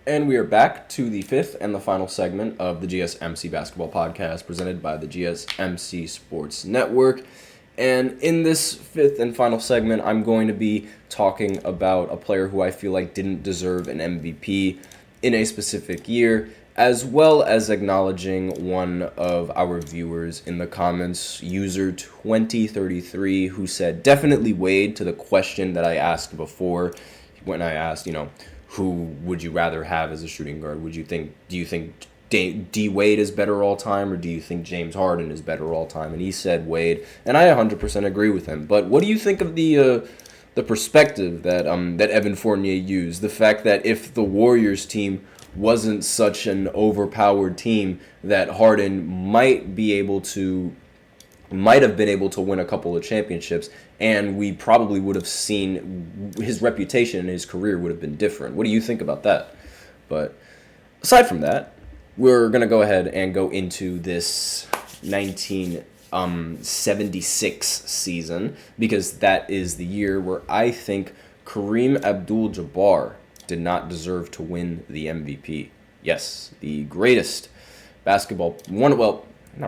And we are back to the fifth and the final segment of the GSMC Basketball Podcast presented by the GSMC Sports Network. And in this fifth and final segment, I'm going to be talking about a player who I feel like didn't deserve an MVP in a specific year, as well as acknowledging one of our viewers in the comments, user 2033, who said, definitely Wade, to the question that I asked before when I asked, who would you rather have as a shooting guard? Do you think D Wade is better all time, or do you think James Harden is better all time? And he said Wade, and I 100% agree with him. But what do you think of the perspective that Evan Fournier used? The fact that if the Warriors team wasn't such an overpowered team, that Harden might have been able to win a couple of championships, and we probably would have seen his reputation and his career would have been different. What do you think about that? But aside from that, we're going to go ahead and go into this 1976 season, because that is the year where I think Kareem Abdul-Jabbar did not deserve to win the MVP. Yes, the greatest basketball not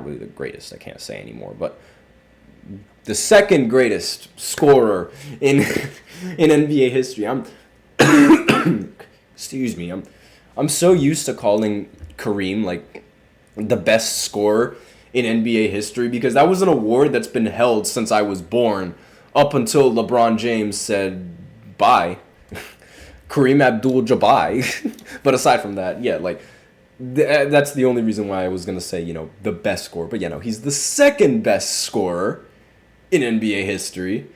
really the greatest, I can't say anymore, but the second greatest scorer in NBA history. Excuse me. I'm so used to calling Kareem like the best scorer in NBA history, because that was an award that's been held since I was born, up until LeBron James said bye. Kareem Abdul-Jabbar. But aside from that, yeah, that's the only reason why I was going to say, the best scorer. But, he's the second best scorer in NBA history,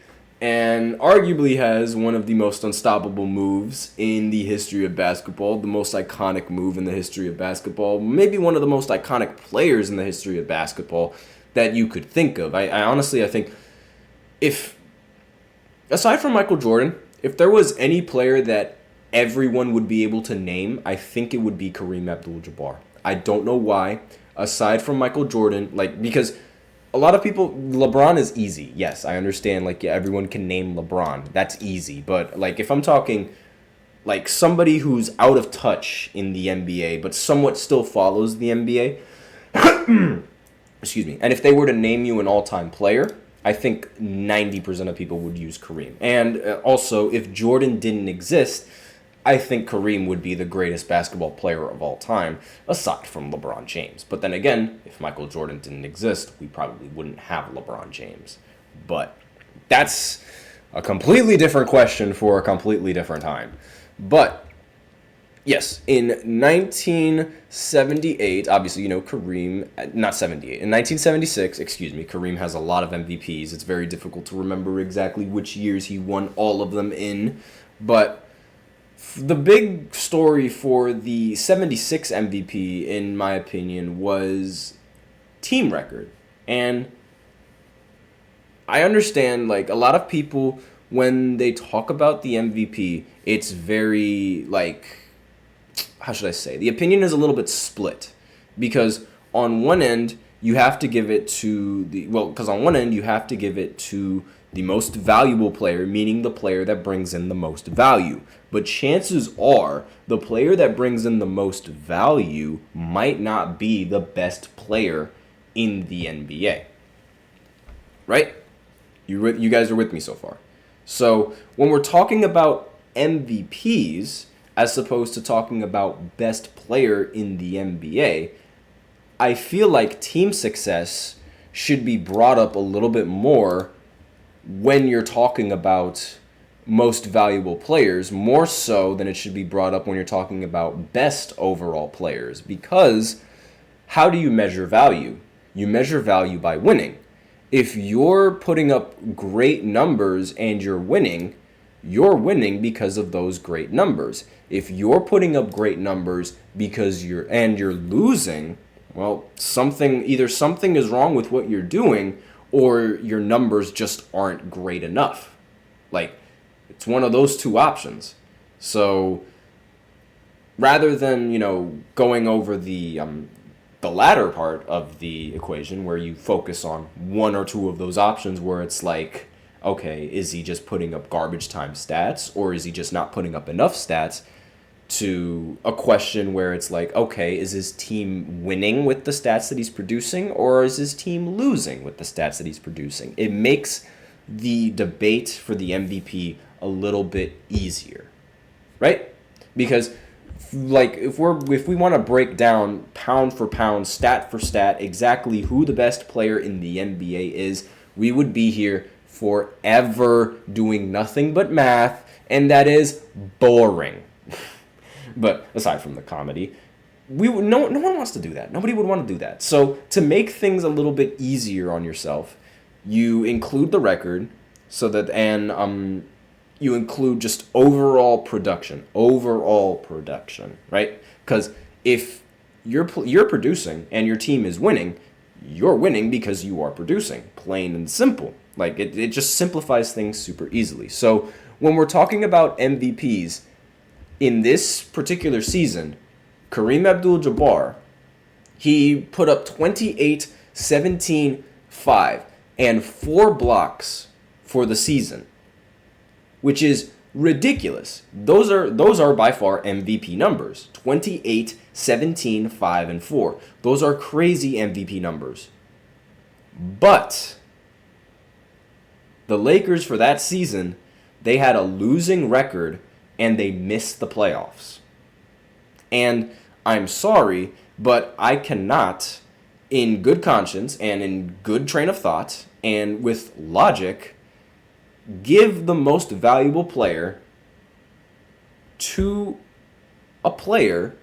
and arguably has one of the most unstoppable moves in the history of basketball, the most iconic move in the history of basketball, maybe one of the most iconic players in the history of basketball that you could think of. I honestly, I think aside from Michael Jordan, if there was any player that everyone would be able to name, I think it would be Kareem Abdul-Jabbar. I don't know why. Aside from Michael Jordan, because a lot of people, LeBron is easy. Yes, I understand, everyone can name LeBron. That's easy. But, if I'm talking, somebody who's out of touch in the NBA, but somewhat still follows the NBA, excuse me, and if they were to name you an all-time player, I think 90% of people would use Kareem. And also, if Jordan didn't exist, I think Kareem would be the greatest basketball player of all time, aside from LeBron James. But then again, if Michael Jordan didn't exist, we probably wouldn't have LeBron James. But that's a completely different question for a completely different time. But yes, in 1978, obviously, Kareem, not 78, in 1976, Kareem has a lot of MVPs. It's very difficult to remember exactly which years he won all of them in, but the big story for the 76 MVP, in my opinion, was team record. And I understand, a lot of people, when they talk about the MVP, it's very, how should I say? The opinion is a little bit split. Because on one end, you have to give it to the most valuable player, meaning the player that brings in the most value. But chances are the player that brings in the most value might not be the best player in the NBA. Right? You guys are with me so far. So when we're talking about MVPs, as opposed to talking about best player in the NBA, I feel like team success should be brought up a little bit more when you're talking about most valuable players, more so than it should be brought up when you're talking about best overall players. Because how do you measure value? You measure value by winning. If you're putting up great numbers and you're winning because of those great numbers. If you're putting up great numbers because you're losing, well, something is wrong with what you're doing, or your numbers just aren't great enough. It's one of those two options. So rather than, going over the latter part of the equation where you focus on one or two of those options where it's okay, is he just putting up garbage time stats, or is he just not putting up enough stats? to a question where it's like, okay, is his team winning with the stats that he's producing, or is his team losing with the stats that he's producing? It makes the debate for the MVP a little bit easier, right? Because like if we want to break down pound for pound, stat for stat, exactly who the best player in the NBA is, we would be here forever doing nothing but math, and that is boring. But aside from the comedy, no one wants to do that. Nobody would want to do that. So to make things a little bit easier on yourself, you include the record, you include just overall production, right? Because if you're producing and your team is winning, you're winning because you are producing, plain and simple. Like it just simplifies things super easily. So when we're talking about MVPs in this particular season, Kareem Abdul-Jabbar, he put up 28, 17, 5, and 4 blocks for the season, which is ridiculous. Those are by far MVP numbers. 28, 17, 5, and 4. Those are crazy MVP numbers. But the Lakers for that season, they had a losing record and they missed the playoffs. And I'm sorry, but I cannot, in good conscience and in good train of thought and with logic, give the most valuable player to a player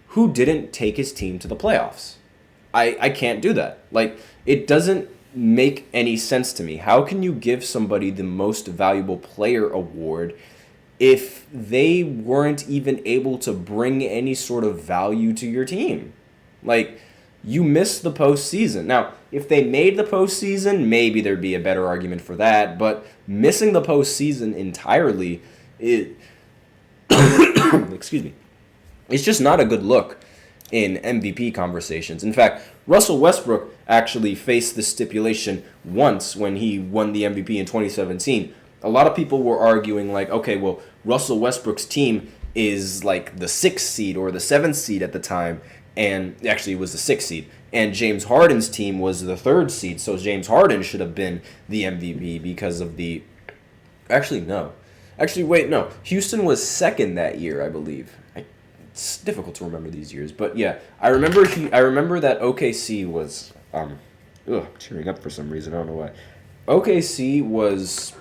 who didn't take his team to the playoffs. I can't do that. Like, it doesn't make any sense to me. How can you give somebody the most valuable player award if they weren't even able to bring any sort of value to your team? Like, you missed the postseason. Now, if they made the postseason, maybe there'd be a better argument for that. But missing the postseason entirely, excuse me, it's just not a good look in MVP conversations. In fact, Russell Westbrook actually faced this stipulation once when he won the MVP in 2017. A lot of people were arguing like, okay, well, Russell Westbrook's team is like the 6th seed or the 7th seed at the time, and actually it was the 6th seed, and James Harden's team was the 3rd seed, so James Harden should have been the MVP because of the... no. Houston was 2nd that year, I believe. It's difficult to remember these years, but yeah, I remember that OKC was... I'm tearing up for some reason, I don't know why. OKC was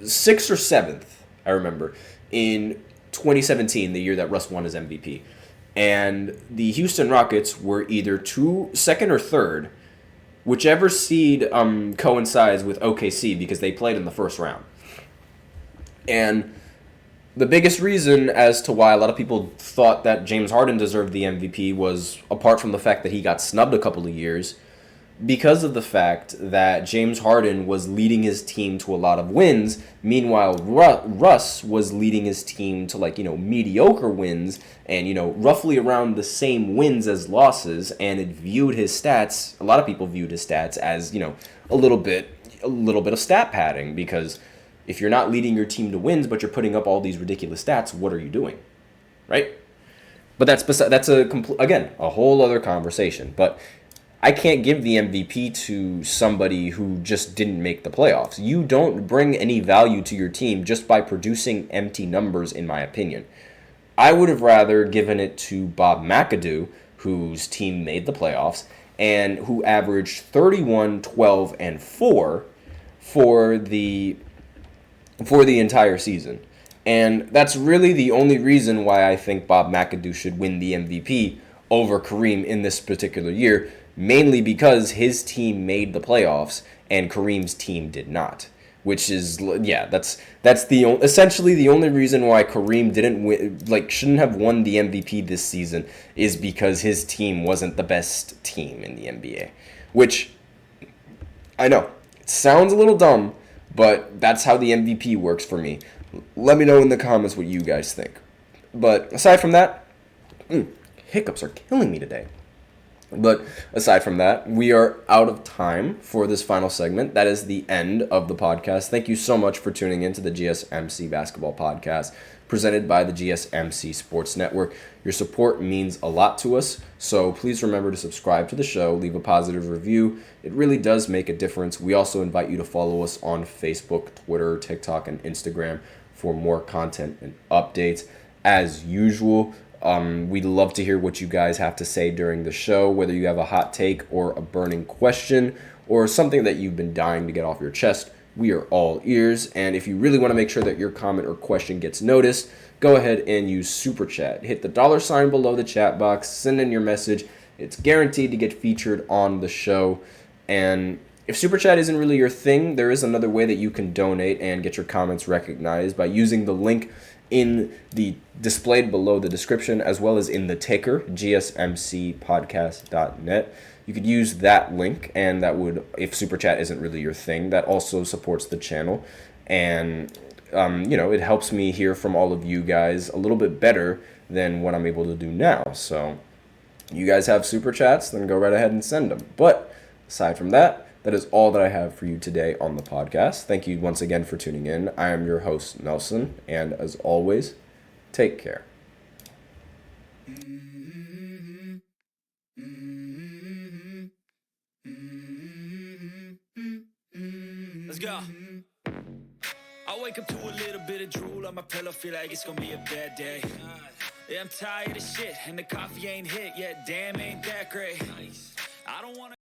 6th or 7th, I remember, in 2017, the year that Russ won his MVP. And the Houston Rockets were either 2nd or 3rd, whichever seed coincides with OKC because they played in the first round. And the biggest reason as to why a lot of people thought that James Harden deserved the MVP was, apart from the fact that he got snubbed a couple of years, because of the fact that James Harden was leading his team to a lot of wins. Meanwhile, Russ was leading his team to mediocre wins and, roughly around the same wins as losses. And it viewed his stats, a lot of people viewed his stats as, a little bit of stat padding, because if you're not leading your team to wins, but you're putting up all these ridiculous stats, what are you doing? Right? But that's a whole other conversation. But I can't give the MVP to somebody who just didn't make the playoffs. You don't bring any value to your team just by producing empty numbers, in my opinion. I would have rather given it to Bob McAdoo, whose team made the playoffs, and who averaged 31, 12, and 4 for the entire season. And that's really the only reason why I think Bob McAdoo should win the MVP over Kareem in this particular year, mainly because his team made the playoffs and Kareem's team did not. Which is, that's essentially the only reason why Kareem shouldn't have won the MVP this season, is because his team wasn't the best team in the NBA. Which, I know, it sounds a little dumb, but that's how the MVP works for me. Let me know in the comments what you guys think. But aside from that, hiccups are killing me today. But aside from that, we are out of time for this final segment. That is the end of the podcast. Thank you so much for tuning in to the GSMC Basketball Podcast. presented by the GSMC Sports Network. Your support means a lot to us, so please remember to subscribe to the show, leave a positive review. It really does make a difference. We also invite you to follow us on Facebook, Twitter, TikTok, and Instagram for more content and updates. As usual, we'd love to hear what you guys have to say during the show, whether you have a hot take or a burning question or something that you've been dying to get off your chest. We are all ears, and if you really want to make sure that your comment or question gets noticed, go ahead and use Super Chat. Hit the $ below the chat box, send in your message. It's guaranteed to get featured on the show. And if Super Chat isn't really your thing, there is another way that you can donate and get your comments recognized by using the link in the displayed below the description, as well as in the ticker, gsmcpodcast.net. You could use that link, and that would, if Super Chat isn't really your thing, that also supports the channel. And, it helps me hear from all of you guys a little bit better than what I'm able to do now. So you guys have Super Chats, then go right ahead and send them. But aside from that, that is all that I have for you today on the podcast. Thank you once again for tuning in. I am your host, Nelson, and as always, take care. Let's go. I wake up to a little bit of drool on my pillow, feel like it's gonna be a bad day. Yeah, I'm tired of shit, and the coffee ain't hit yet. Damn, ain't that great. I don't wanna